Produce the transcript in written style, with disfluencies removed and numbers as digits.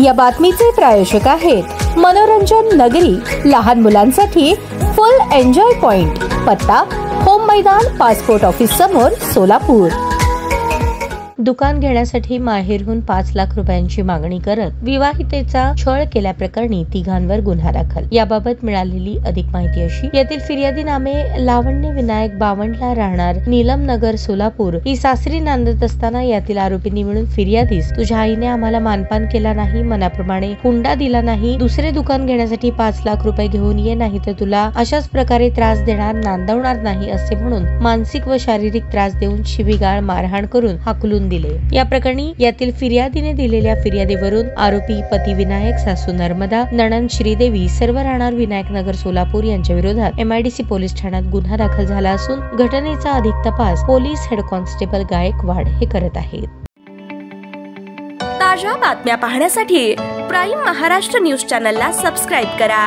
या बातमीचे प्रायोजक आहेत मनोरंजन नगरी, लहान मुलांसाठी फुल एन्जॉय पॉइंट, पत्ता होम मैदान, पासपोर्ट ऑफिस समोर, सोलापूर। दुकान घेण्यासाठी माहेरहून 5 लाख रुपयांची मागणी करत विवाहितेचा छळ केल्याप्रकरणी तिघांवर गुन्हा दाखल। याबाबत मिळालेली अधिक माहिती अशी, यातील फिर्यादी नामे लावण्य विनायक बावनला, राहणार नीलम नगर, सोलापूर, ही सासरी नांदत असताना यातील आरोपींनी मिळून फिर्यादीस, तुझ्या आईने आम्हाला मानपान केला नाही, मनाप्रमाणे हुंडा दिला नाही, दुसरे दुकान घेण्यासाठी 5 लाख रुपये घेऊन ये, नाही तर तुला अशाच प्रकारे त्रास देणार, नांदवणार नाही असे म्हणून मानसिक व शारीरिक त्रास देऊन शिवीगाळ, मारहाण करून हाकलून दिले। या प्रकरणी यातील फिर्यादीने दिलेल्या फिर्यादीवरून आरोपी पती विनायक, सासू नर्मदा, नणंद श्रीदेवी, सर्व राहणार विनायक नगर, सोलापूर यांच्या विरोधात MIDC पोलीस ठाण्यात गुन्हा दाखल झाला असून घटनेचा अधिक तपास पोलीस हेड कॉन्स्टेबल गायकवाड हे करत आहेत। ताज्या बातम्या पाहण्यासाठी प्राईम महाराष्ट्र न्यूज चॅनलला सबस्क्राईब करा।